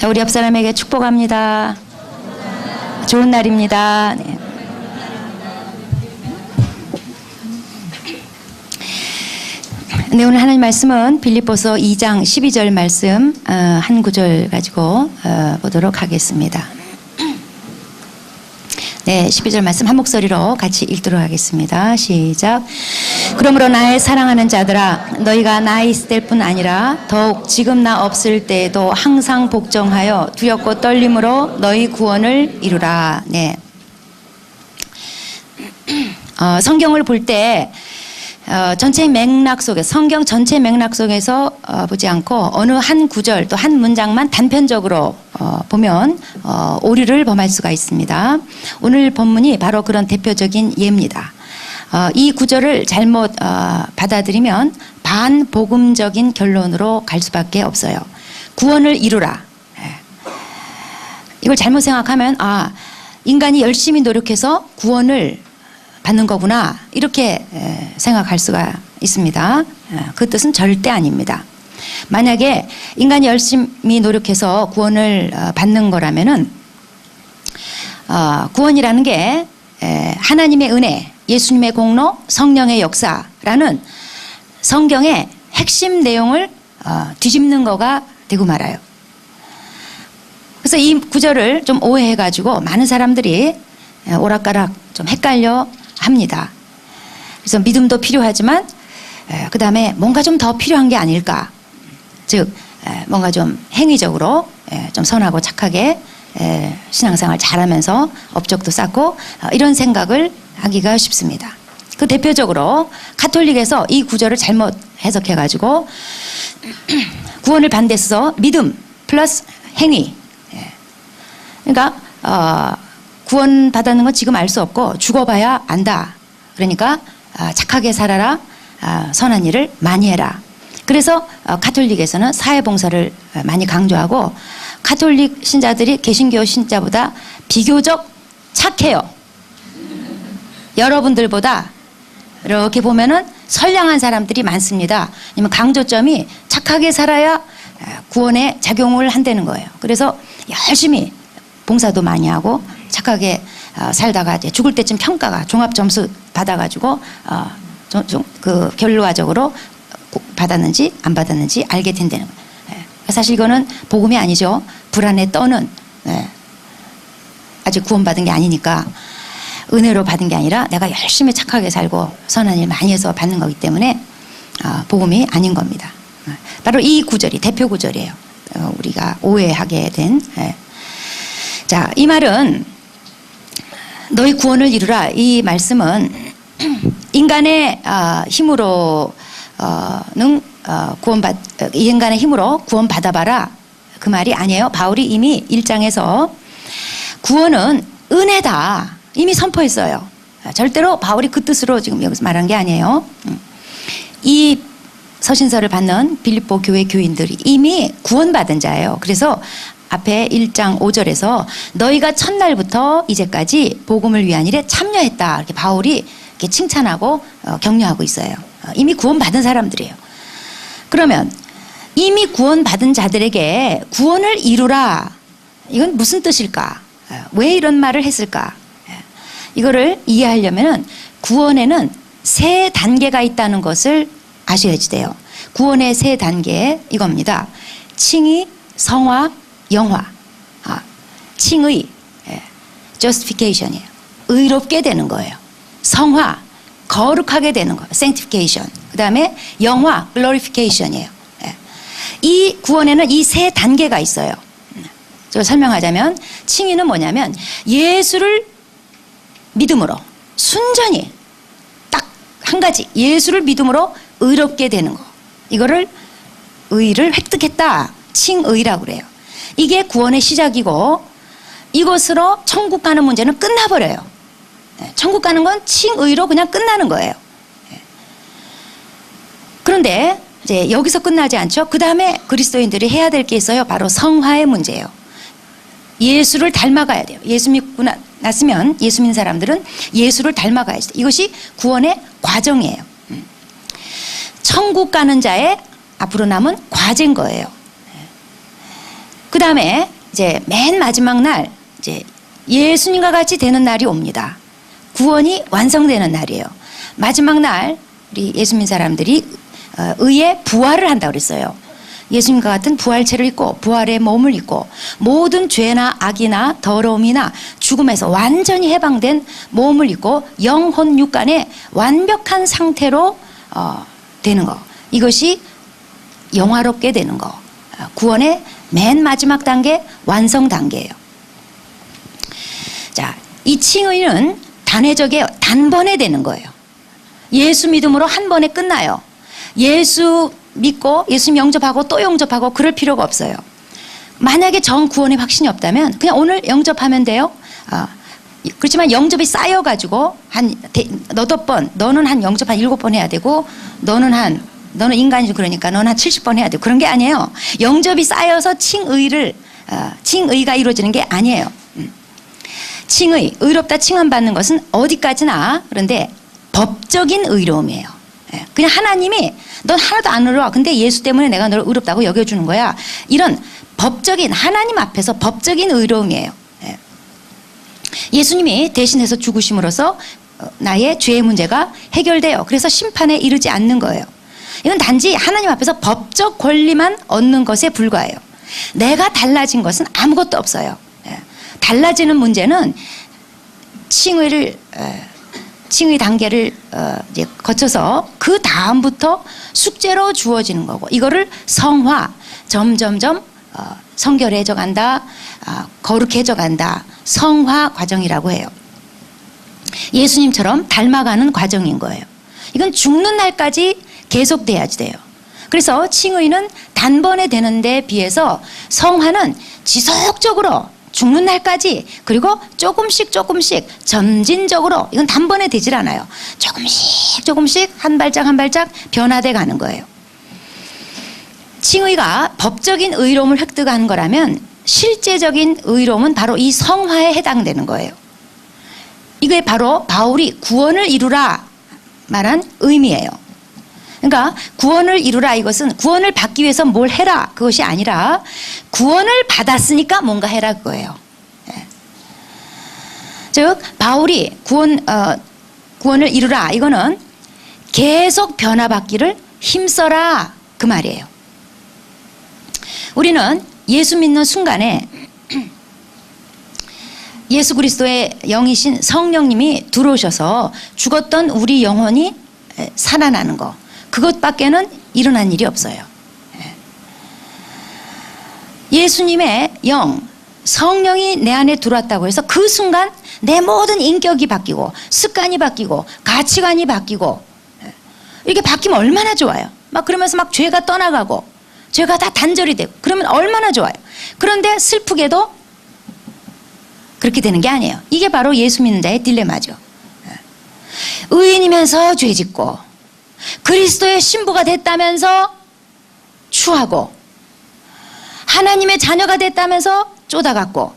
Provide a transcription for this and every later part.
자, 우리 옆 사람에게 축복합니다. 좋은 날입니다. 네. 네, 오늘 하나님 말씀은 빌립보서 2장 12절 말씀 한 구절 가지고 보도록 하겠습니다. 네, 12절 말씀 한 목소리로 같이 읽도록 하겠습니다. 시작. 그러므로 나의 사랑하는 자들아, 너희가 나 있을 때뿐 아니라 더욱 지금 나 없을 때에도 항상 복종하여 두렵고 떨림으로 너희 구원을 이루라. 네. 성경을 볼 때 전체 맥락 속에, 성경 전체 맥락 속에서 보지 않고 어느 한 구절 또 한 문장만 단편적으로 보면 오류를 범할 수가 있습니다. 오늘 본문이 바로 그런 대표적인 예입니다. 이 구절을 잘못 받아들이면 반복음적인 결론으로 갈 수밖에 없어요. 구원을 이루라. 이걸 잘못 생각하면 인간이 열심히 노력해서 구원을 받는 거구나, 이렇게 생각할 수가 있습니다. 그 뜻은 절대 아닙니다. 만약에 인간이 열심히 노력해서 구원을 받는 거라면은 구원이라는 게 하나님의 은혜, 예수님의 공로, 성령의 역사라는 성경의 핵심 내용을 뒤집는 거가 되고 말아요. 그래서 이 구절을 좀 오해해가지고 많은 사람들이 오락가락 좀 헷갈려 합니다. 그래서 믿음도 필요하지만 그 다음에 뭔가 좀 더 필요한 게 아닐까, 즉 뭔가 좀 행위적으로 좀 선하고 착하게 신앙생활 잘하면서 업적도 쌓고 이런 생각을 하기가 쉽습니다. 그 대표적으로 가톨릭에서 이 구절을 잘못 해석해가지고 구원을 반대해서 믿음 플러스 행위, 그러니까 구원 받았는 건 지금 알 수 없고 죽어봐야 안다. 그러니까 착하게 살아라, 선한 일을 많이 해라. 그래서 가톨릭에서는 사회봉사를 많이 강조하고, 가톨릭 신자들이 개신교 신자보다 비교적 착해요. 여러분들보다 이렇게 보면은 선량한 사람들이 많습니다. 아니면 강조점이 착하게 살아야 구원에 작용을 한다는 거예요. 그래서 열심히 봉사도 많이 하고 착하게 살다가 이제 죽을 때쯤 평가가 종합 점수 받아가지고 그 결과적으로 받았는지 안 받았는지 알게 된다는 거예요. 사실 이거는 복음이 아니죠. 불안에 떠는, 아직 구원받은 게 아니니까, 은혜로 받은 게 아니라 내가 열심히 착하게 살고 선한 일 많이 해서 받는 거기 때문에 복음이 아닌 겁니다. 바로 이 구절이 대표 구절이에요. 우리가 오해하게 된. 자, 이 말은 너희 구원을 이루라, 이 말씀은 인간의 힘으로는 인간의 힘으로 구원 받아봐라, 그 말이 아니에요. 바울이 이미 1장에서 구원은 은혜다 이미 선포했어요. 절대로 바울이 그 뜻으로 지금 여기서 말한 게 아니에요. 이 서신서를 받는 빌립보 교회 교인들이 이미 구원받은 자예요. 그래서 앞에 1장 5절에서 너희가 첫날부터 이제까지 복음을 위한 일에 참여했다, 이렇게 바울이 이렇게 칭찬하고 격려하고 있어요. 이미 구원받은 사람들이에요. 그러면 이미 구원받은 자들에게 구원을 이루라, 이건 무슨 뜻일까? 왜 이런 말을 했을까? 이거를 이해하려면 구원에는 세 단계가 있다는 것을 아셔야지 돼요. 구원의 세 단계, 이겁니다. 칭의, 성화, 영화. 칭의, justification이에요. 의롭게 되는 거예요. 성화, 거룩하게 되는 거예요. sanctification. 그 다음에 영화, glorification이에요. 이 구원에는 이 세 단계가 있어요. 제가 설명하자면, 칭의는 뭐냐면 예수를 믿음으로 순전히 딱 한 가지, 예수를 믿음으로 의롭게 되는 거, 이거를 의를 획득했다, 칭의라고 그래요. 이게 구원의 시작이고, 이것으로 천국 가는 문제는 끝나버려요. 천국 가는 건 칭의로 그냥 끝나는 거예요. 그런데 이제 여기서 끝나지 않죠. 그 다음에 그리스도인들이 해야 될 게 있어요. 바로 성화의 문제예요. 예수를 닮아가야 돼요. 예수 믿고 났으면, 예수 믿는 사람들은 예수를 닮아가야죠. 이것이 구원의 과정이에요. 천국 가는 자의 앞으로 남은 과제인 거예요. 그 다음에 이제 맨 마지막 날 이제 예수님과 같이 되는 날이 옵니다. 구원이 완성되는 날이에요. 마지막 날 우리 예수 믿는 사람들이 의의 부활을 한다고 그랬어요. 예수님과 같은 부활체를 입고 부활의 몸을 입고 모든 죄나 악이나 더러움이나 죽음에서 완전히 해방된 몸을 입고 영혼 육간의 완벽한 상태로 되는 거. 이것이 영화롭게 되는 거. 구원의 맨 마지막 단계, 완성 단계예요. 자, 이 칭의는 단회적에 단번에 되는 거예요. 예수 믿음으로 한 번에 끝나요. 예수 믿고 예수 영접하고 또 영접하고 그럴 필요가 없어요. 만약에 정 구원의 확신이 없다면 그냥 오늘 영접하면 돼요. 그렇지만 영접이 쌓여가지고 한 너덟 번, 너는 한 영접 한 7번 해야 되고 너는 인간이죠. 그러니까 너는 한 70번 해야 되고 그런 게 아니에요. 영접이 쌓여서 칭의가 이루어지는 게 아니에요. 칭의, 의롭다 칭함받는 것은 어디까지나 그런데 법적인 의로움이에요. 그냥 하나님이 넌 하나도 안 의로워. 근데 예수 때문에 내가 너를 의롭다고 여겨주는 거야. 이런 법적인 하나님 앞에서 법적인 의로움이에요. 예수님이 대신해서 죽으심으로써 나의 죄의 문제가 해결돼요. 그래서 심판에 이르지 않는 거예요. 이건 단지 하나님 앞에서 법적 권리만 얻는 것에 불과해요. 내가 달라진 것은 아무것도 없어요. 달라지는 문제는 칭의 단계를 이제 거쳐서 그 다음부터 숙제로 주어지는 거고 이거를 성화, 점점점 성결해져 간다, 거룩해져 간다, 성화 과정이라고 해요. 예수님처럼 닮아가는 과정인 거예요. 이건 죽는 날까지 계속돼야지 돼요. 그래서 칭의는 단번에 되는 데 비해서 성화는 지속적으로 죽는 날까지 그리고 조금씩 점진적으로 이건 단번에 되질 않아요. 조금씩 한 발짝 한 발짝 변화돼 가는 거예요. 칭의가 법적인 의로움을 획득하는 거라면 실제적인 의로움은 바로 이 성화에 해당되는 거예요. 이게 바로 바울이 구원을 이루라 말한 의미예요. 그러니까 구원을 이루라 이것은 구원을 받기 위해서 뭘 해라 그것이 아니라 구원을 받았으니까 뭔가 해라 그거예요. 즉 바울이 구원을 이루라 이거는 계속 변화받기를 힘써라 그 말이에요. 우리는 예수 믿는 순간에 예수 그리스도의 영이신 성령님이 들어오셔서 죽었던 우리 영혼이 살아나는 거 그것밖에는 일어난 일이 없어요. 예수님의 영, 성령이 내 안에 들어왔다고 해서 그 순간 내 모든 인격이 바뀌고 습관이 바뀌고 가치관이 바뀌고 이렇게 바뀌면 얼마나 좋아요. 막 그러면서 막 죄가 떠나가고 죄가 다 단절이 되고 그러면 얼마나 좋아요. 그런데 슬프게도 그렇게 되는 게 아니에요. 이게 바로 예수 믿는 자의 딜레마죠. 의인이면서 죄 짓고 그리스도의 신부가 됐다면서 추하고 하나님의 자녀가 됐다면서 쪼다갔고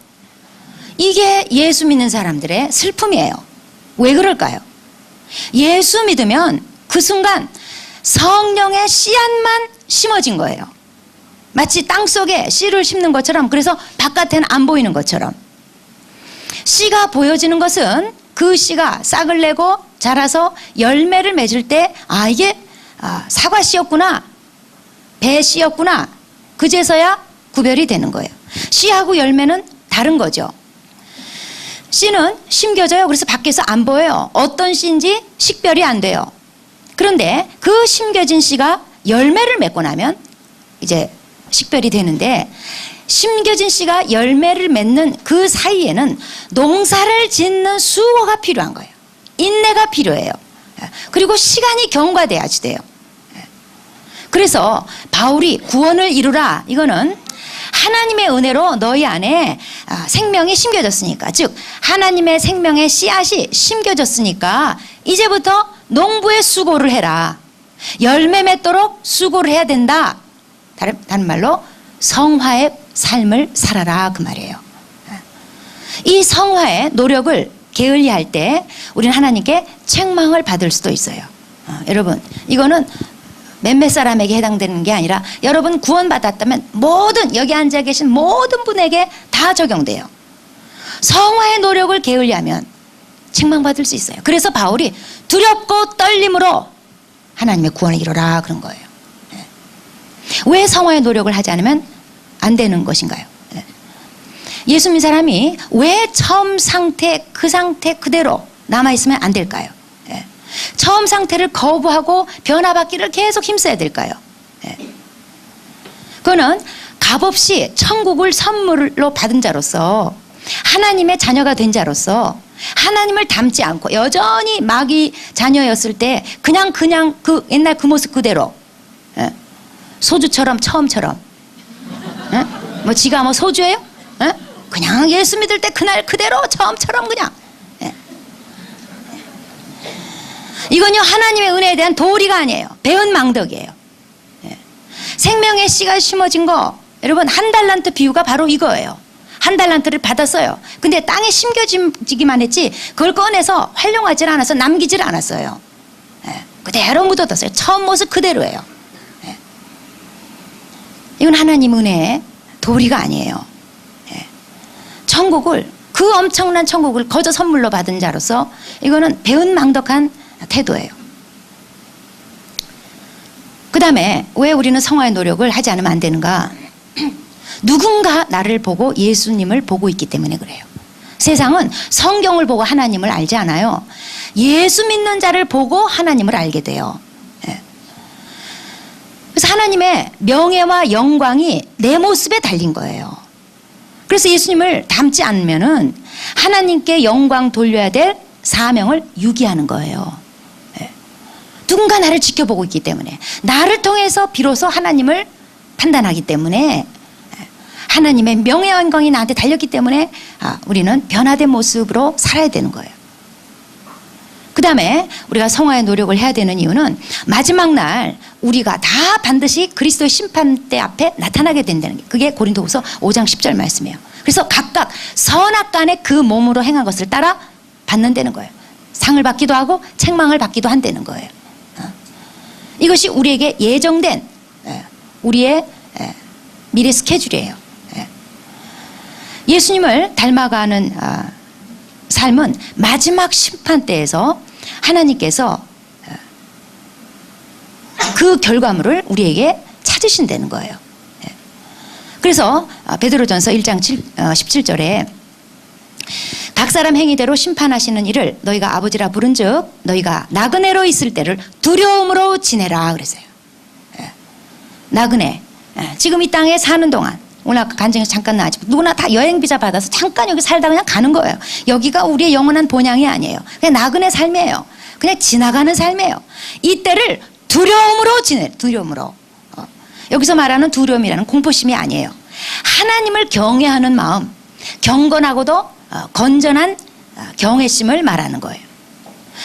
이게 예수 믿는 사람들의 슬픔이에요. 왜 그럴까요? 예수 믿으면 그 순간 성령의 씨앗만 심어진 거예요. 마치 땅속에 씨를 심는 것처럼 그래서 바깥에는 안 보이는 것처럼 씨가 보여지는 것은 그 씨가 싹을 내고 자라서 열매를 맺을 때 이게 사과 씨였구나 배 씨였구나 그제서야 구별이 되는 거예요. 씨하고 열매는 다른 거죠. 씨는 심겨져요. 그래서 밖에서 안 보여요. 어떤 씨인지 식별이 안 돼요. 그런데 그 심겨진 씨가 열매를 맺고 나면 이제 식별이 되는데 심겨진 씨가 열매를 맺는 그 사이에는 농사를 짓는 수고가 필요한 거예요. 인내가 필요해요. 그리고 시간이 경과돼야지 돼요. 그래서 바울이 구원을 이루라 이거는 하나님의 은혜로 너희 안에 생명이 심겨졌으니까 즉 하나님의 생명의 씨앗이 심겨졌으니까 이제부터 농부의 수고를 해라. 열매 맺도록 수고를 해야 된다. 다른 말로 성화의 삶을 살아라 그 말이에요. 이 성화의 노력을 게을리할 때 우리는 하나님께 책망을 받을 수도 있어요. 여러분 이거는 몇몇 사람에게 해당되는 게 아니라 여러분 구원받았다면 모든 여기 앉아 계신 모든 분에게 다 적용돼요. 성화의 노력을 게을리하면 책망받을 수 있어요. 그래서 바울이 두렵고 떨림으로 하나님의 구원을 이루라 그런 거예요. 왜 성화의 노력을 하지 않으면 안 되는 것인가요? 예수 믿는 사람이 왜 처음 상태 그 상태 그대로 남아있으면 안 될까요? 처음 상태를 거부하고 변화받기를 계속 힘써야 될까요? 그거는 값없이 천국을 선물로 받은 자로서 하나님의 자녀가 된 자로서 하나님을 닮지 않고 여전히 마귀 자녀였을 때 그냥 그 옛날 그 모습 그대로 소주처럼 처음처럼 뭐 지가 뭐 소주예요? 그냥 예수 믿을 때 그날 그대로 처음처럼 그냥 이건요 하나님의 은혜에 대한 도리가 아니에요. 배은망덕이에요. 생명의 씨가 심어진 거 여러분 한 달란트 비유가 바로 이거예요. 한 달란트를 받았어요. 근데 땅에 심겨지기만 했지 그걸 꺼내서 활용하지 않아서 남기질 않았어요. 그대로 묻어뒀어요. 처음 모습 그대로예요. 이건 하나님 은혜의 도리가 아니에요. 천국을 그 엄청난 천국을 거저 선물로 받은 자로서 이거는 배은망덕한 태도예요. 그 다음에 왜 우리는 성화의 노력을 하지 않으면 안 되는가? 누군가 나를 보고 예수님을 보고 있기 때문에 그래요. 세상은 성경을 보고 하나님을 알지 않아요. 예수 믿는 자를 보고 하나님을 알게 돼요. 그래서 하나님의 명예와 영광이 내 모습에 달린 거예요. 그래서 예수님을 닮지 않으면은 하나님께 영광 돌려야 될 사명을 유기하는 거예요. 누군가 나를 지켜보고 있기 때문에 나를 통해서 비로소 하나님을 판단하기 때문에 하나님의 명예와 영광이 나한테 달렸기 때문에 우리는 변화된 모습으로 살아야 되는 거예요. 그 다음에 우리가 성화의 노력을 해야 되는 이유는 마지막 날 우리가 다 반드시 그리스도의 심판대 앞에 나타나게 된다는 게 그게 고린도후서 5장 10절 말씀이에요. 그래서 각각 선악간에 그 몸으로 행한 것을 따라 받는다는 거예요. 상을 받기도 하고 책망을 받기도 한다는 거예요. 이것이 우리에게 예정된 우리의 미래 스케줄이에요. 예수님을 닮아가는 삶은 마지막 심판대에서 하나님께서 그 결과물을 우리에게 찾으신다는 거예요. 그래서 베드로전서 1장 17절에 각 사람 행위대로 심판하시는 이를 너희가 아버지라 부른즉 너희가 나그네로 있을 때를 두려움으로 지내라 그랬어요. 나그네 지금 이 땅에 사는 동안 오늘 아까 간증에서 잠깐 나왔지만 누구나 다 여행 비자 받아서 잠깐 여기 살다 그냥 가는 거예요. 여기가 우리의 영원한 본향이 아니에요. 그냥 나그네 삶이에요. 그냥 지나가는 삶이에요. 이때를 두려움으로 두려움으로 여기서 말하는 두려움이라는 공포심이 아니에요. 하나님을 경외하는 마음, 경건하고도 건전한 경외심을 말하는 거예요.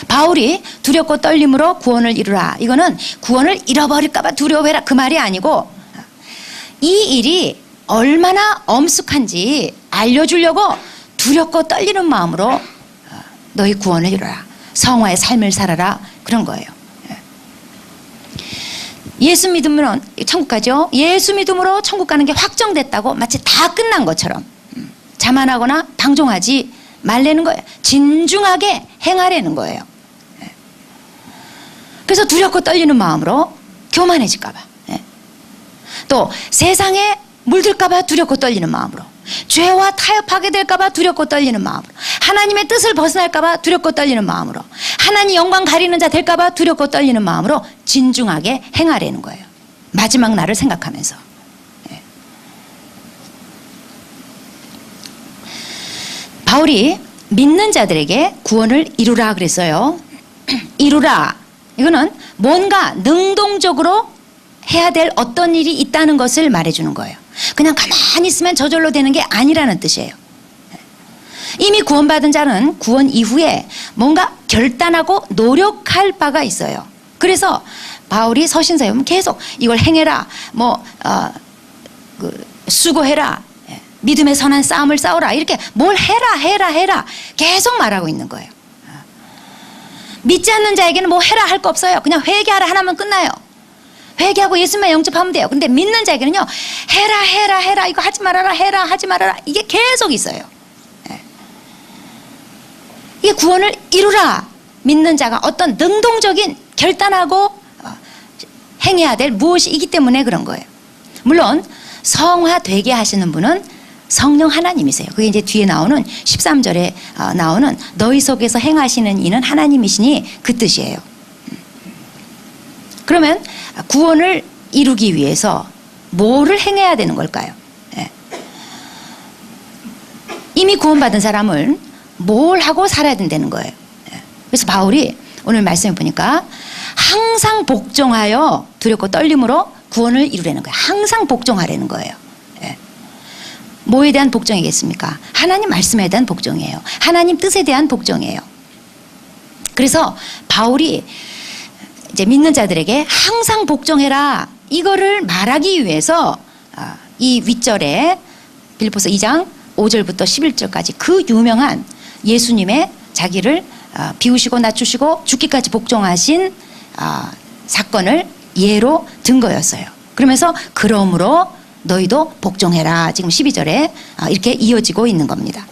바울이 두렵고 떨림으로 구원을 이루라. 이거는 구원을 잃어버릴까 봐 두려워해라 그 말이 아니고 이 일이 얼마나 엄숙한지 알려주려고 두렵고 떨리는 마음으로 너희 구원을 이루라. 성화의 삶을 살아라. 그런 거예요. 예수 믿으면 천국 가죠. 예수 믿음으로 천국 가는 게 확정됐다고 마치 다 끝난 것처럼 자만하거나 방종하지 말라는 거예요. 진중하게 행하라는 거예요. 그래서 두렵고 떨리는 마음으로 교만해질까 봐. 또 세상에 물들까 봐 두렵고 떨리는 마음으로 죄와 타협하게 될까 봐 두렵고 떨리는 마음으로 하나님의 뜻을 벗어날까 봐 두렵고 떨리는 마음으로 하나님 영광 가리는 자 될까 봐 두렵고 떨리는 마음으로 진중하게 행하라는 거예요. 마지막 날을 생각하면서. 바울이 믿는 자들에게 구원을 이루라 그랬어요. 이루라. 이거는 뭔가 능동적으로 해야 될 어떤 일이 있다는 것을 말해주는 거예요. 그냥 가만히 있으면 저절로 되는 게 아니라는 뜻이에요. 이미 구원받은 자는 구원 이후에 뭔가 결단하고 노력할 바가 있어요. 그래서 바울이 서신서에 보면 계속 이걸 행해라, 수고해라, 믿음의 선한 싸움을 싸우라 이렇게 뭘 해라 계속 말하고 있는 거예요. 믿지 않는 자에게는 뭐 해라 할 거 없어요. 그냥 회개하라 하나면 끝나요. 회개하고 예수만 영접하면 돼요. 근데 믿는 자에게는요, 해라 이거 하지 말아라, 해라 하지 말아라, 이게 계속 있어요. 이게 구원을 이루라. 믿는 자가 어떤 능동적인 결단하고 행해야 될 무엇이 있기 때문에 그런 거예요. 물론 성화되게 하시는 분은 성령 하나님이세요. 그게 이제 뒤에 나오는 13절에 나오는 너희 속에서 행하시는 이는 하나님이시니 그 뜻이에요. 그러면 구원을 이루기 위해서 뭐를 행해야 되는 걸까요? 이미 구원받은 사람을 뭘 하고 살아야 된다는 거예요. 그래서 바울이 오늘 말씀해 보니까 항상 복종하여 두렵고 떨림으로 구원을 이루려는 거예요. 항상 복종하라는 거예요. 뭐에 대한 복종이겠습니까? 하나님 말씀에 대한 복종이에요. 하나님 뜻에 대한 복종이에요. 그래서 바울이 이제 믿는 자들에게 항상 복종해라, 이거를 말하기 위해서 이 윗절에 빌립보서 2장 5절부터 11절까지 그 유명한 예수님의 자기를 비우시고 낮추시고 죽기까지 복종하신 사건을 예로 든 거였어요. 그러면서 그러므로 너희도 복종해라, 지금 12절에 이렇게 이어지고 있는 겁니다.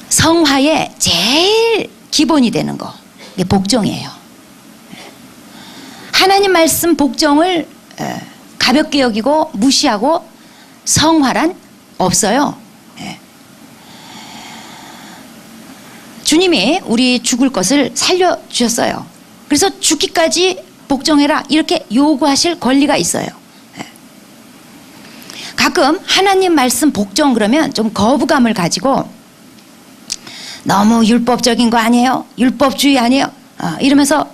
성화의 제일 기본이 되는 거, 이게 복종이에요. 하나님 말씀 복종을 가볍게 여기고 무시하고 성화란 없어요. 주님이 우리 죽을 것을 살려주셨어요. 그래서 죽기까지 복종해라, 이렇게 요구하실 권리가 있어요. 가끔 하나님 말씀 복종 그러면 좀 거부감을 가지고 너무 율법적인 거 아니에요? 율법주의 아니에요? 이러면서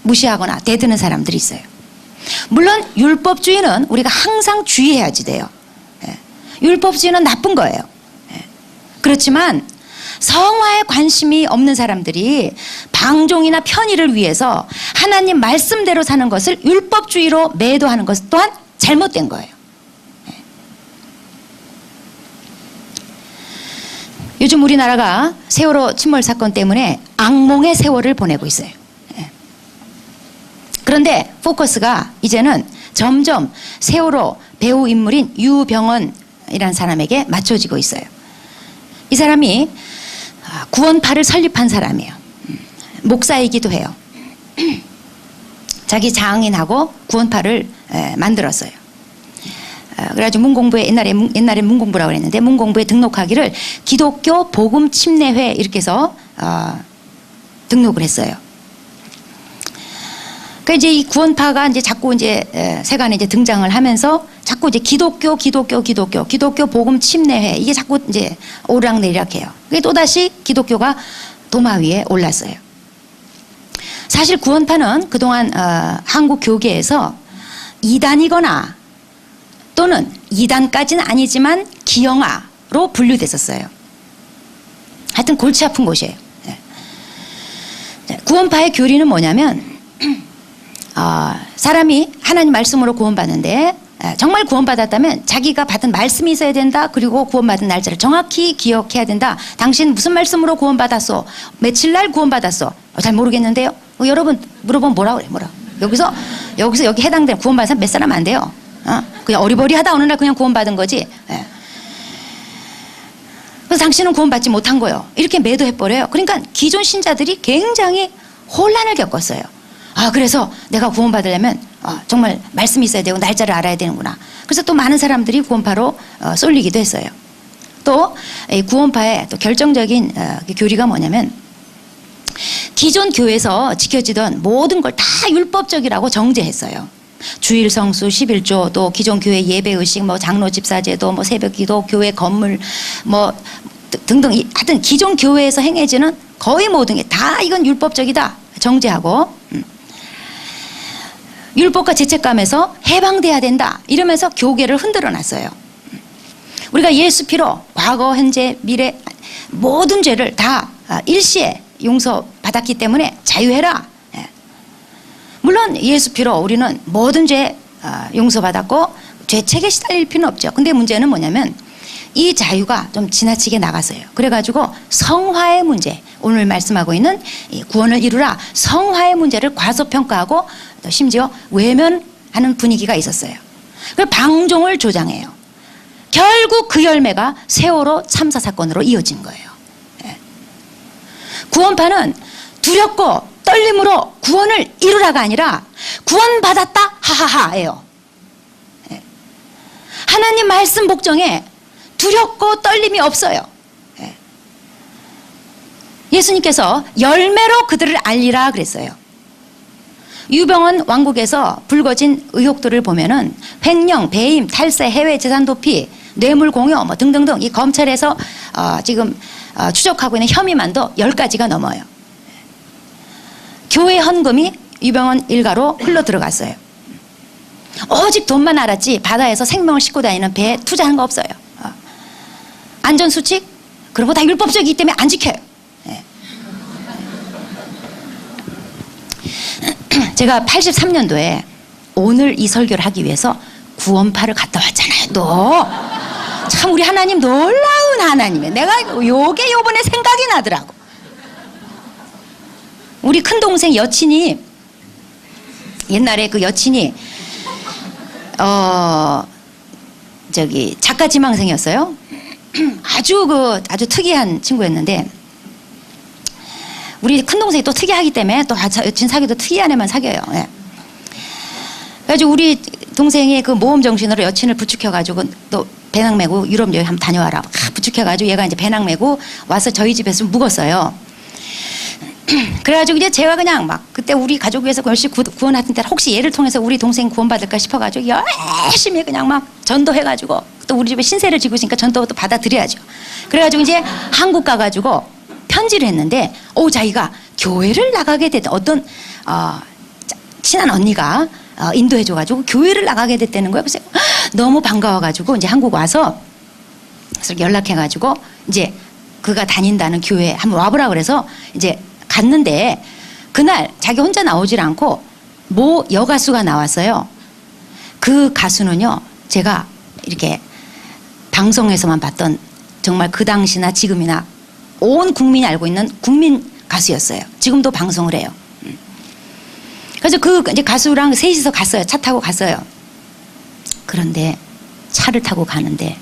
무시하거나 대드는 사람들이 있어요. 물론 율법주의는 우리가 항상 주의해야지 돼요. 율법주의는 나쁜 거예요. 그렇지만 성화에 관심이 없는 사람들이 방종이나 편의를 위해서 하나님 말씀대로 사는 것을 율법주의로 매도하는 것 또한 잘못된 거예요. 요즘 우리나라가 세월호 침몰 사건 때문에 악몽의 세월을 보내고 있어요. 그런데 포커스가 이제는 점점 세월호 배후 인물인 유병언이라는 사람에게 맞춰지고 있어요. 이 사람이 구원파를 설립한 사람이에요. 목사이기도 해요. 자기 장인하고 구원파를 만들었어요. 그래가지고 문공부에 옛날에 문공부라고 했는데 문공부에 등록하기를 기독교 복음 침례회 이렇게 해서 등록을 했어요. 그러니까 이제 이 구원파가 이제 자꾸 이제 세간에 이제 등장을 하면서 자꾸 이제 기독교 복음 침례회 이게 자꾸 이제 오르락내리락해요. 그게 또 다시 기독교가 도마 위에 올랐어요. 사실 구원파는 그동안 한국 교계에서 이단이거나 또는 이단까지는 아니지만 기영아로 분류됐었어요. 하여튼 골치 아픈 곳이에요. 구원파의 교리는 뭐냐면 사람이 하나님 말씀으로 구원받는데 정말 구원받았다면 자기가 받은 말씀이 있어야 된다. 그리고 구원받은 날짜를 정확히 기억해야 된다. 당신 무슨 말씀으로 구원받았어? 며칠 날 구원받았어? 잘 모르겠는데요. 여러분 물어보면 뭐라 그래? 여기서 여기 해당되는 구원받은 사람 몇 사람 안 돼요. 그냥 어리버리하다 어느 날 그냥 구원받은 거지. 그래서 당신은 구원받지 못한 거예요. 이렇게 매도해버려요. 그러니까 기존 신자들이 굉장히 혼란을 겪었어요. 그래서 내가 구원받으려면 정말 말씀이 있어야 되고 날짜를 알아야 되는구나. 그래서 또 많은 사람들이 구원파로 쏠리기도 했어요. 또 이 구원파의 또 결정적인 교리가 뭐냐면 기존 교회에서 지켜지던 모든 걸 다 율법적이라고 정죄했어요. 주일 성수 11조, 또 기존 교회 예배 의식, 장로 집사 제도, 새벽 기도, 교회 건물, 등등. 하여튼 기존 교회에서 행해지는 거의 모든 게 다 이건 율법적이다 정죄하고 율법과 죄책감에서 해방돼야 된다 이러면서 교계를 흔들어 놨어요. 우리가 예수 피로 과거, 현재, 미래 모든 죄를 다 일시에 용서받았기 때문에 자유해라. 물론 예수 피로 우리는 모든 죄 용서받았고 죄책에 시달릴 필요는 없죠. 근데 문제는 뭐냐면 이 자유가 좀 지나치게 나갔어요. 그래가지고 성화의 문제, 오늘 말씀하고 있는 이 구원을 이루라 성화의 문제를 과소평가하고 또 심지어 외면하는 분위기가 있었어요. 그래서 방종을 조장해요. 결국 그 열매가 세월호 참사 사건으로 이어진 거예요. 예. 구원파는 두렵고 떨림으로 구원을 이루라가 아니라 구원받았다 하하하예요. 예. 하나님 말씀 복종에 두렵고 떨림이 없어요. 예. 예수님께서 열매로 그들을 알리라 그랬어요. 유병헌 왕국에서 불거진 의혹들을 보면은 횡령, 배임, 탈세, 해외 재산 도피, 뇌물 공여 뭐 등등등 이 검찰에서 지금 추적하고 있는 혐의만도 10가지가 넘어요. 교회 헌금이 유병헌 일가로 흘러 들어갔어요. 오직 돈만 알았지 바다에서 생명을 싣고 다니는 배에 투자한 거 없어요. 안전수칙? 그런 거 다 율법적이기 때문에 안 지켜요. 네. 제가 83년도에 오늘 이 설교를 하기 위해서 구원파를 갔다 왔잖아요. 또 참 우리 하나님 놀라운 하나님이에요. 내가 요게 요번에 생각이 나더라고. 우리 큰동생 여친이 옛날에 그 여친이 저기 작가 지망생이었어요. 아주 특이한 친구였는데 우리 큰동생이 또 특이하기 때문에 또 여친 사귀도 특이한 애만 사귀어요. 예. 그래가지고 우리 동생이 그 모험 정신으로 여친을 부축해가지고 또 배낭 메고 유럽 여행 한번 다녀와라. 부축해가지고 얘가 이제 배낭 메고 와서 저희 집에서 묵었어요. 그래가지고 이제 제가 그냥 막 그때 우리 가족 위해서 열심히 구원하던 때 혹시 얘를 통해서 우리 동생 구원받을까 싶어가지고 열심히 그냥 막 전도해가지고 또 우리 집에 신세를 지고 있으니까 전도도 받아들여야죠. 그래가지고 이제 한국 가가지고 편지를 했는데 자기가 교회를 나가게 됐다. 어떤 친한 언니가 인도해줘가지고 교회를 나가게 됐다는 거예요. 그래서 너무 반가워가지고 이제 한국 와서 그래서 연락해가지고 이제 그가 다닌다는 교회 한번 와보라 그래서 이제 갔는데 그날 자기 혼자 나오질 않고 모 여가수가 나왔어요. 그 가수는요 제가 이렇게 방송에서만 봤던 정말 그 당시나 지금이나 온 국민이 알고 있는 국민 가수였어요. 지금도 방송을 해요. 그래서 그 이제 가수랑 셋이서 갔어요. 차 타고 갔어요. 그런데 차를 타고 가는데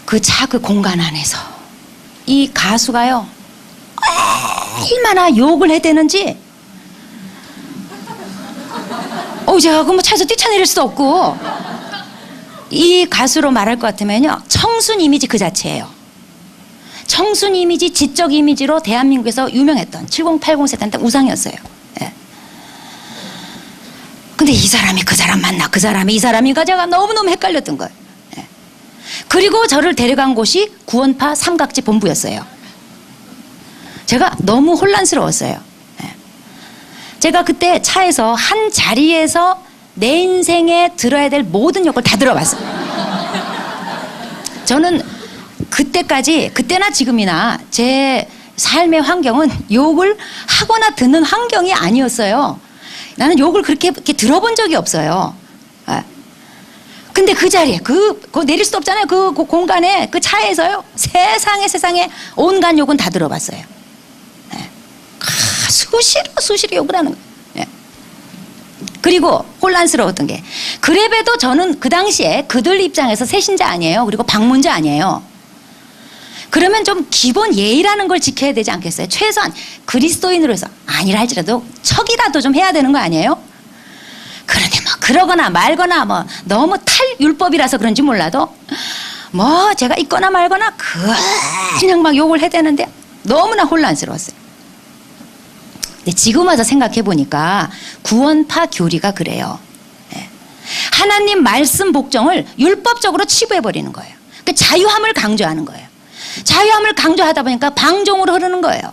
그 차 그 공간 안에서 이 가수가요 얼마나 욕을 해대는지 제가 그 뭐 차에서 뛰쳐내릴 수도 없고 이 가수로 말할 것 같으면요 청순 이미지 그 자체예요. 청순 이미지, 지적 이미지로 대한민국에서 유명했던 7080 세대 때 우상이었어요. 예. 근데 이 사람이 그 사람 맞나 그 사람이 이 사람인가 제가 너무너무 헷갈렸던 거예요. 예. 그리고 저를 데려간 곳이 구원파 삼각지 본부였어요. 제가 너무 혼란스러웠어요. 예. 제가 그때 차에서 한 자리에서 내 인생에 들어야 될 모든 욕을 다 들어봤어요. 저는 그때나 지금이나 제 삶의 환경은 욕을 하거나 듣는 환경이 아니었어요. 나는 욕을 그렇게 들어본 적이 없어요. 근데 그 자리에 그거 내릴 수도 없잖아요. 그 공간에 그 차에서요 세상에 온갖 욕은 다 들어봤어요. 수시로 욕을 하는 거예요. 그리고 혼란스러웠던 게 그래봬도 저는 그 당시에 그들 입장에서 새신자 아니에요. 그리고 방문자 아니에요. 그러면 좀 기본 예의라는 걸 지켜야 되지 않겠어요? 최소한 그리스도인으로서 아니라 할지라도 척이라도 좀 해야 되는 거 아니에요? 그런데 뭐 그러거나 말거나 뭐 너무 탈율법이라서 그런지 몰라도 뭐 제가 있거나 말거나 그냥 막 욕을 해대는데 너무나 혼란스러웠어요. 근데 지금 와서 생각해 보니까 구원파 교리가 그래요. 하나님 말씀 복종을 율법적으로 치부해 버리는 거예요. 그러니까 자유함을 강조하는 거예요. 자유함을 강조하다 보니까 방종으로 흐르는 거예요.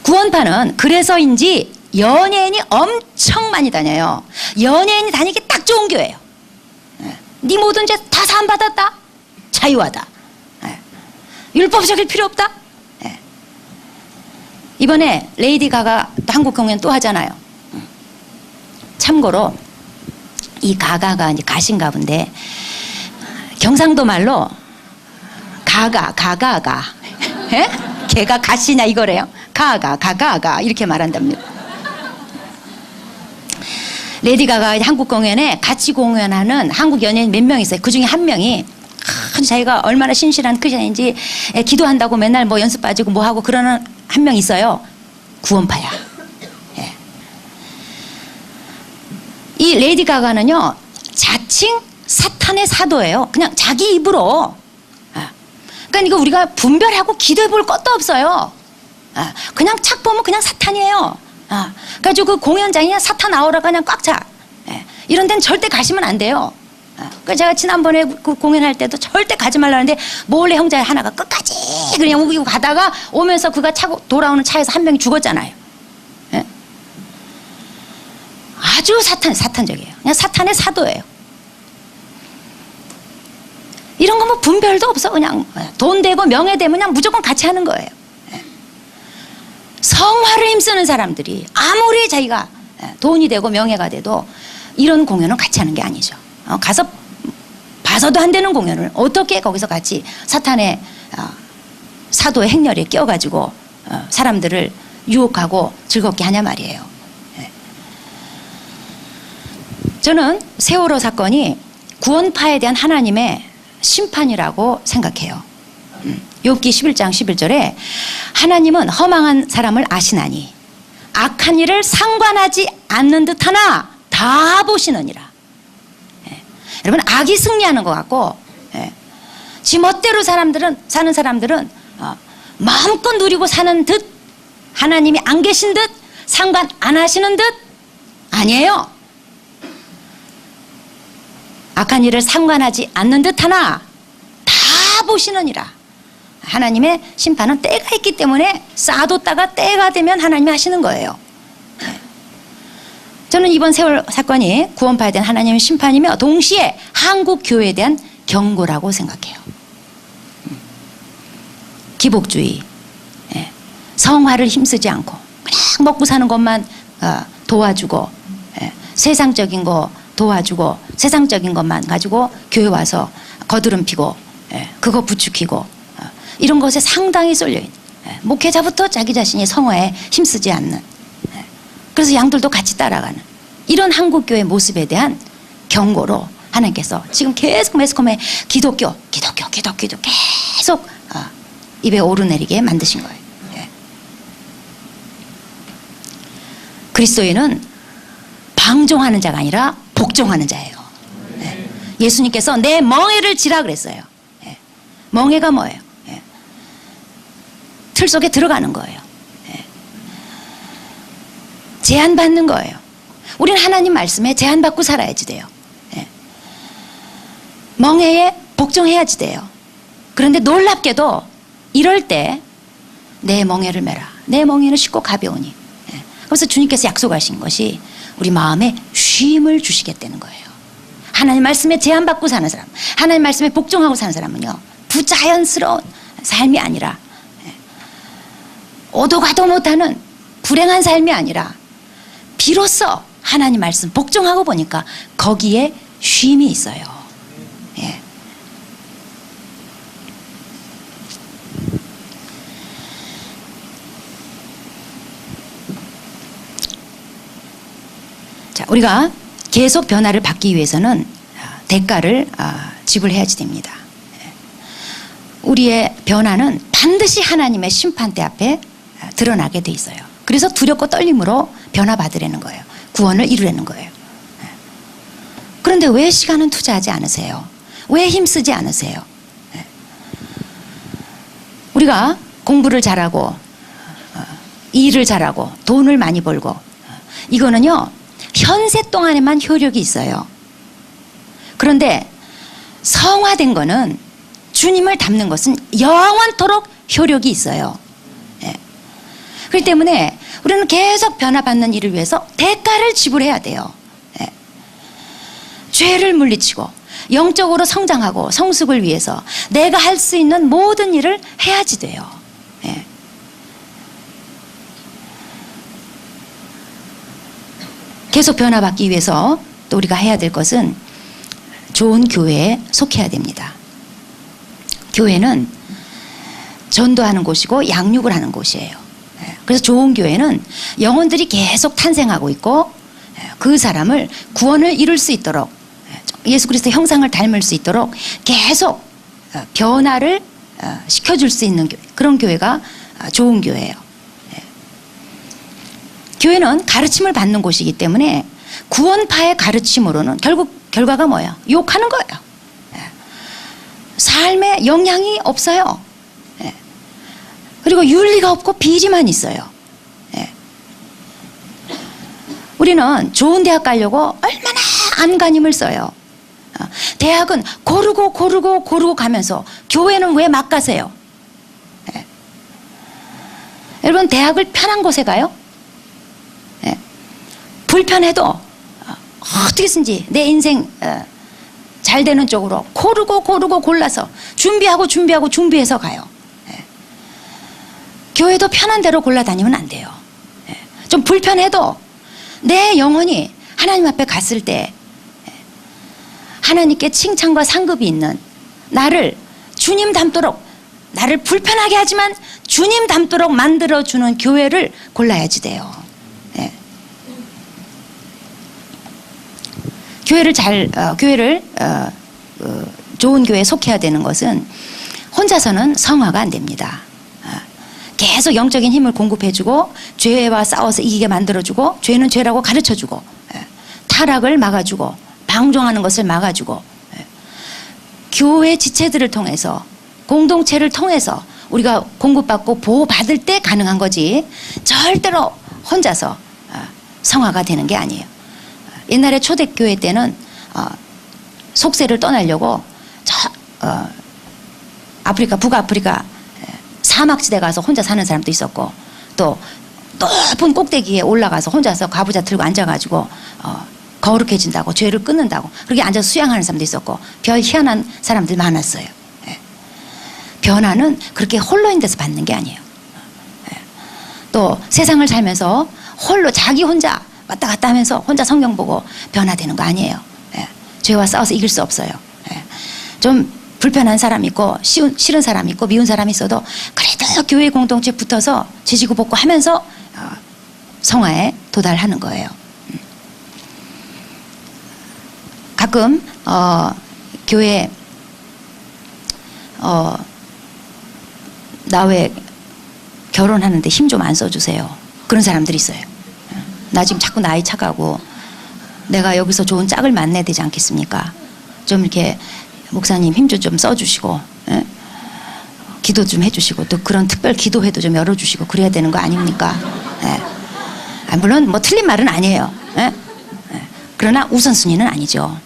구원파는 그래서인지 연예인이 엄청 많이 다녀요. 연예인이 다니기 딱 좋은 교회예요. 네 모든 죄 다 사함받았다. 자유하다. 율법적일 필요 없다. 이번에 레이디 가가 한국 공연 또 하잖아요. 참고로 이 가가가 이제 가신가 본데 경상도 말로 가가 예? 걔가 가시냐 이거래요. 가가 이렇게 말한답니다. 레디 가가 한국 공연에 같이 공연하는 한국 연예인 몇 명 있어요. 그 중에 한 명이 자기가 얼마나 신실한 크리스천인지 기도한다고 맨날 뭐 연습 빠지고 뭐 하고 그러는 한 명 있어요. 구원파야. 예. 이 레디 가가는요 자칭 사탄의 사도예요. 그냥 자기 입으로. 그러니까 이거 우리가 분별하고 기도해 볼 것도 없어요. 그냥 착 보면 그냥 사탄이에요. 그래가지고 그 공연장에 사탄 아우라가 그냥 꽉 차. 이런 데는 절대 가시면 안 돼요. 그러니까 제가 지난번에 그 공연할 때도 절대 가지 말라는데 몰래 형제 하나가 끝까지 그냥 우기고 가다가 오면서 그가 차고 돌아오는 차에서 한 명이 죽었잖아요. 아주 사탄적이에요. 그냥 사탄의 사도예요. 이런 거 뭐 분별도 없어. 그냥 돈 되고 명예 되면 그냥 무조건 같이 하는 거예요. 성화를 힘쓰는 사람들이 아무리 자기가 돈이 되고 명예가 돼도 이런 공연은 같이 하는 게 아니죠. 가서 봐서도 안 되는 공연을 어떻게 거기서 같이 사탄의 사도의 행렬에 끼어가지고 사람들을 유혹하고 즐겁게 하냐 말이에요. 저는 세월호 사건이 구원파에 대한 하나님의 심판이라고 생각해요. 욥기 11장 11절에 하나님은 허망한 사람을 아시나니 악한 일을 상관하지 않는 듯하나 다 보시느니라. 여러분 악이 승리하는 것 같고 지 멋대로 사는 사람들은 마음껏 누리고 사는 듯 하나님이 안 계신 듯 상관 안 하시는 듯 아니에요. 악한 일을 상관하지 않는 듯하나 다 보시느니라. 하나님의 심판은 때가 있기 때문에 쌓아뒀다가 때가 되면 하나님이 하시는 거예요. 저는 이번 세월 사건이 구원파에 대한 하나님의 심판이며 동시에 한국 교회에 대한 경고라고 생각해요. 기복주의, 성화를 힘쓰지 않고 그냥 먹고 사는 것만 도와주고 세상적인 거 도와주고 세상적인 것만 가지고 교회 와서 거드름 피고 그거 부추기고 이런 것에 상당히 쏠려있는 목회자부터 자기 자신이 성화에 힘쓰지 않는 그래서 양들도 같이 따라가는 이런 한국교회 모습에 대한 경고로 하나님께서 지금 계속 매스컴에 기독교 계속 입에 오르내리게 만드신 거예요. 그리스도인은 방종하는 자가 아니라 복종하는 자예요. 예수님께서 내 멍에를 지라 그랬어요. 멍에가 뭐예요? 틀 속에 들어가는 거예요. 제한받는 거예요. 우리는 하나님 말씀에 제한받고 살아야지 돼요. 멍에에 복종해야지 돼요. 그런데 놀랍게도 이럴 때 내 멍에를 메라. 내 멍에는 쉽고 가벼우니. 그래서 주님께서 약속하신 것이 우리 마음에 쉼을 주시겠다는 거예요. 하나님 말씀에 제한받고 사는 사람, 하나님 말씀에 복종하고 사는 사람은요 부자연스러운 삶이 아니라 오도 가도 못하는 불행한 삶이 아니라 비로소 하나님 말씀 복종하고 보니까 거기에 쉼이 있어요. 자, 우리가 계속 변화를 받기 위해서는 대가를 지불해야지 됩니다. 우리의 변화는 반드시 하나님의 심판대 앞에 드러나게 돼 있어요. 그래서 두렵고 떨림으로 변화받으려는 거예요. 구원을 이루려는 거예요. 그런데 왜 시간은 투자하지 않으세요? 왜 힘쓰지 않으세요? 우리가 공부를 잘하고 일을 잘하고 돈을 많이 벌고 이거는요 현세 동안에만 효력이 있어요. 그런데 성화된 거는 주님을 닮는 것은 영원토록 효력이 있어요. 그렇기 때문에 우리는 계속 변화받는 일을 위해서 대가를 지불해야 돼요. 죄를 물리치고 영적으로 성장하고 성숙을 위해서 내가 할 수 있는 모든 일을 해야지 돼요. 계속 변화받기 위해서 또 우리가 해야 될 것은 좋은 교회에 속해야 됩니다. 교회는 전도하는 곳이고 양육을 하는 곳이에요. 그래서 좋은 교회는 영혼들이 계속 탄생하고 있고 그 사람을 구원을 이룰 수 있도록 예수 그리스도의 형상을 닮을 수 있도록 계속 변화를 시켜줄 수 있는 그런 교회가 좋은 교회예요. 교회는 가르침을 받는 곳이기 때문에 구원파의 가르침으로는 결국 결과가 뭐예요? 욕하는 거예요. 삶에 영향이 없어요. 그리고 윤리가 없고 비리만 있어요. 우리는 좋은 대학 가려고 얼마나 안간힘을 써요. 대학은 고르고 가면서 교회는 왜 막 가세요? 여러분 대학을 편한 곳에 가요? 불편해도 어떻게든지 내 인생 잘 되는 쪽으로 고르고 골라서 준비해서 가요. 교회도 편한 대로 골라다니면 안 돼요. 좀 불편해도 내 영혼이 하나님 앞에 갔을 때 하나님께 칭찬과 상급이 있는 나를 주님 닮도록 나를 불편하게 하지만 주님 닮도록 만들어주는 교회를 골라야지 돼요. 교회를 좋은 교회에 속해야 되는 것은 혼자서는 성화가 안 됩니다. 계속 영적인 힘을 공급해주고 죄와 싸워서 이기게 만들어주고 죄는 죄라고 가르쳐주고 타락을 막아주고 방종하는 것을 막아주고 교회 지체들을 통해서 공동체를 통해서 우리가 공급받고 보호받을 때 가능한 거지 절대로 혼자서 성화가 되는 게 아니에요. 옛날에 초대교회 때는 속세를 떠나려고 북아프리카 사막지대 가서 혼자 사는 사람도 있었고 또 높은 꼭대기에 올라가서 혼자서 가부좌 들고 앉아가지고 거룩해진다고 죄를 끊는다고 그렇게 앉아서 수양하는 사람도 있었고 별 희한한 사람들 많았어요. 변화는 그렇게 홀로인 데서 받는 게 아니에요. 또 세상을 살면서 홀로 자기 혼자 왔다 갔다 하면서 혼자 성경 보고 변화되는 거 아니에요. 죄와 싸워서 이길 수 없어요. 좀 불편한 사람 있고 싫은 사람 있고 미운 사람 있어도 그래도 교회 공동체에 붙어서 지지고 볶고 하면서 성화에 도달하는 거예요. 가끔 교회 나 왜 결혼하는데 힘 좀 안 써주세요. 그런 사람들이 있어요. 나 지금 자꾸 나이 차가고 내가 여기서 좋은 짝을 만나야 되지 않겠습니까? 좀 이렇게 목사님 힘 좀 써주시고 기도 좀 해주시고 또 그런 특별 기도회도 좀 열어주시고 그래야 되는 거 아닙니까? 물론 뭐 틀린 말은 아니에요. 그러나 우선순위는 아니죠.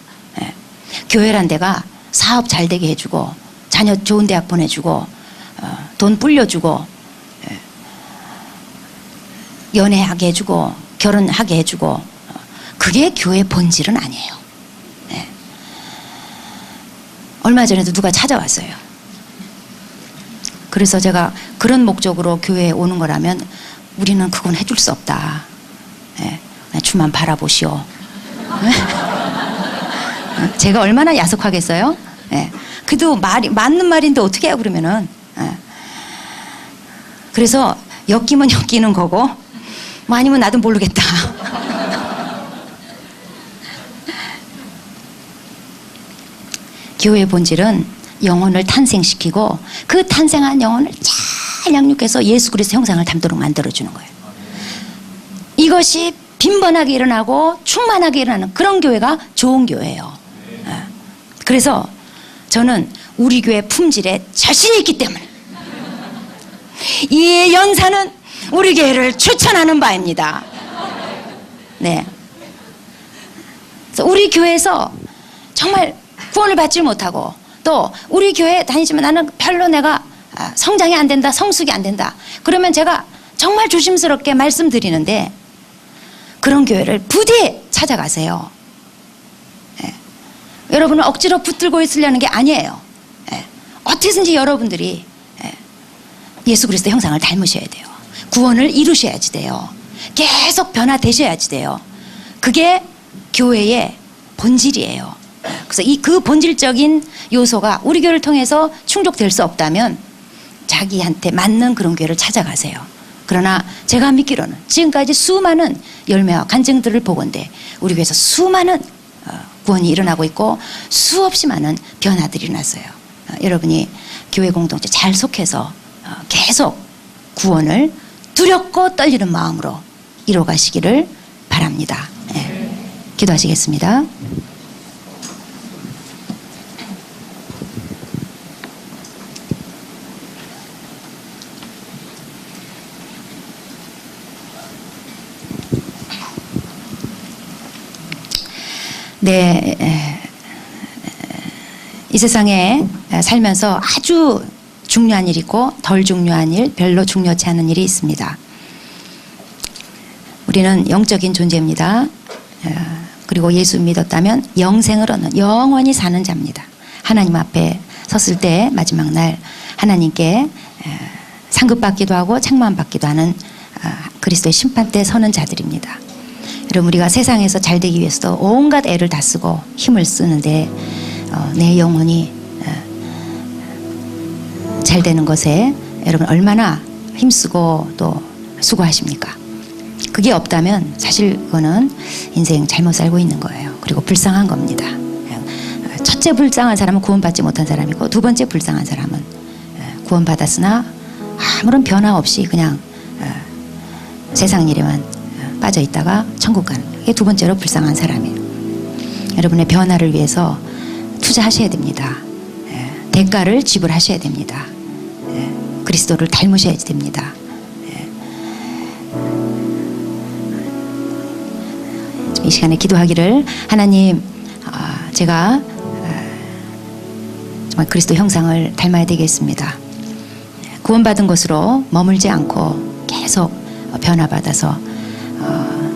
교회란 데가 사업 잘 되게 해주고 자녀 좋은 대학 보내주고 돈 불려주고 연애하게 해주고 결혼하게 해주고 그게 교회 본질은 아니에요. 얼마 전에도 누가 찾아왔어요. 그래서 제가 그런 목적으로 교회에 오는 거라면 우리는 그건 해줄 수 없다. 주만 바라보시오. 제가 얼마나 야속하겠어요? 그래도 맞는 말인데 어떻게 해요 그러면은. 그래서 엮이면 엮이는 거고 뭐 아니면 나도 모르겠다. 교회의 본질은 영혼을 탄생시키고 그 탄생한 영혼을 잘 양육해서 예수 그리스도 형상을 닮도록 만들어주는 거예요. 이것이 빈번하게 일어나고 충만하게 일어나는 그런 교회가 좋은 교회예요. 그래서 저는 우리 교회 품질에 자신이 있기 때문에 이 연사는 우리 교회를 추천하는 바입니다. 네. 그래서 우리 교회에서 정말 구원을 받지 못하고 또 우리 교회 다니지만 나는 별로 내가 성장이 안 된다, 성숙이 안 된다. 그러면 제가 정말 조심스럽게 말씀드리는데 그런 교회를 부디 찾아가세요. 여러분은 억지로 붙들고 있으려는 게 아니에요. 어떻게든지 여러분들이 예수 그리스도 형상을 닮으셔야 돼요. 구원을 이루셔야지 돼요. 계속 변화되셔야지 돼요. 그게 교회의 본질이에요. 그래서 그 본질적인 요소가 우리 교회를 통해서 충족될 수 없다면 자기한테 맞는 그런 교회를 찾아가세요. 그러나 제가 믿기로는 지금까지 수많은 열매와 간증들을 보건대 우리 교회에서 수많은 구원이 일어나고 있고 수없이 많은 변화들이 일어났어요. 여러분이 교회 공동체 잘 속해서 계속 구원을 두렵고 떨리는 마음으로 이뤄가시기를 바랍니다. 네. 기도하시겠습니다. 네, 이 세상에 살면서 아주 중요한 일이 있고 덜 중요한 일, 별로 중요치 않은 일이 있습니다. 우리는 영적인 존재입니다. 그리고 예수 믿었다면 영생을 얻는 영원히 사는 자입니다. 하나님 앞에 섰을 때 마지막 날 하나님께 상급받기도 하고 책망받기도 하는 그리스도의 심판대에 서는 자들입니다. 여러분, 우리가 세상에서 잘 되기 위해서도 온갖 애를 다 쓰고 힘을 쓰는데 내 영혼이 잘 되는 것에 여러분 얼마나 힘쓰고 또 수고하십니까? 그게 없다면 사실 그거는 인생 잘못 살고 있는 거예요. 그리고 불쌍한 겁니다. 첫째 불쌍한 사람은 구원받지 못한 사람이고 두 번째 불쌍한 사람은 구원받았으나 아무런 변화 없이 그냥 세상 일에만 빠져 있다가 천국 가는, 이게 두 번째로 불쌍한 사람이에요. 여러분의 변화를 위해서 투자하셔야 됩니다. 대가를 지불하셔야 됩니다. 그리스도를 닮으셔야 됩니다. 이 시간에 기도하기를, 하나님, 제가 정말 그리스도 형상을 닮아야 되겠습니다. 구원받은 것으로 머물지 않고 계속 변화받아서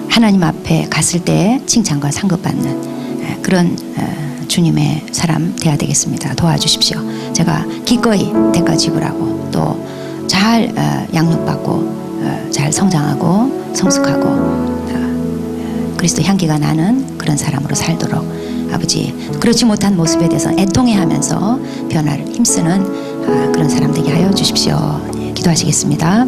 하나님 앞에 갔을 때 칭찬과 상급받는 그런 주님의 사람 되어야 되겠습니다. 도와주십시오. 제가 기꺼이 대가 지불하고 또 잘 양육받고 잘 성장하고 성숙하고 그리스도 향기가 나는 그런 사람으로 살도록 아버지, 그렇지 못한 모습에 대해서 애통해하면서 변화를 힘쓰는 그런 사람 되게 하여 주십시오. 기도하시겠습니다.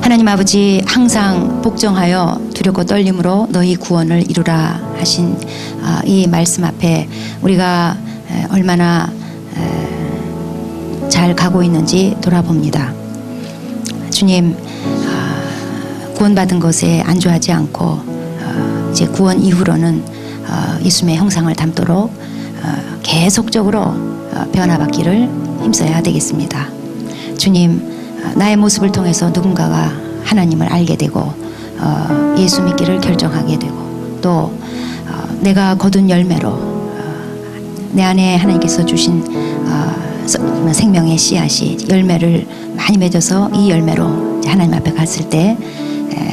하나님 아버지, 항상 복종하여 두렵고 떨림으로 너희 구원을 이루라 하신 이 말씀 앞에 우리가 얼마나 잘 가고 있는지 돌아봅니다. 주님, 구원받은 것에 안주하지 않고 이제 구원 이후로는 예수님의 형상을 담도록 계속적으로 변화받기를 힘써야 되겠습니다. 주님, 나의 모습을 통해서 누군가가 하나님을 알게 되고 예수 믿기를 결정하게 되고 또 내가 거둔 열매로 내 안에 하나님께서 주신 생명의 씨앗이 열매를 많이 맺어서 이 열매로 하나님 앞에 갔을 때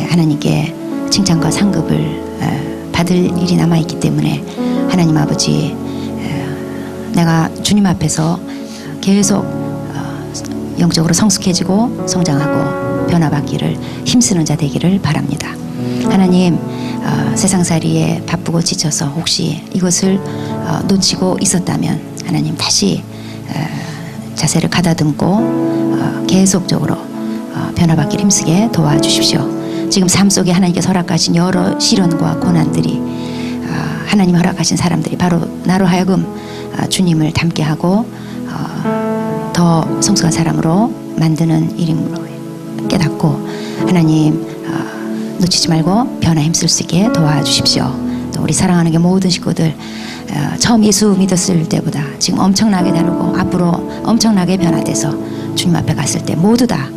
하나님께 칭찬과 상급을 받을 일이 남아있기 때문에 하나님 아버지, 내가 주님 앞에서 계속 영적으로 성숙해지고 성장하고 변화받기를 힘쓰는 자 되기를 바랍니다. 하나님, 세상살이에 바쁘고 지쳐서 혹시 이것을 놓치고 있었다면 하나님 다시 자세를 가다듬고 계속적으로 변화받기를 힘쓰게 도와주십시오. 지금 삶 속에 하나님께서 허락하신 여러 시련과 고난들이 하나님 허락하신 사람들이 바로 나로 하여금 주님을 닮게 하고 더 성숙한 사람으로 만드는 일임으로 깨닫고 하나님 놓치지 말고 변화 힘쓸 수 있게 도와주십시오. 또 우리 사랑하는 게 모든 식구들 처음 예수 믿었을 때보다 지금 엄청나게 다르고 앞으로 엄청나게 변화돼서 주님 앞에 갔을 때 모두 다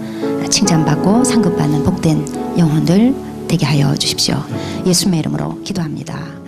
칭찬받고 상급받는 복된 영혼들 되게 하여 주십시오. 예수님의 이름으로 기도합니다.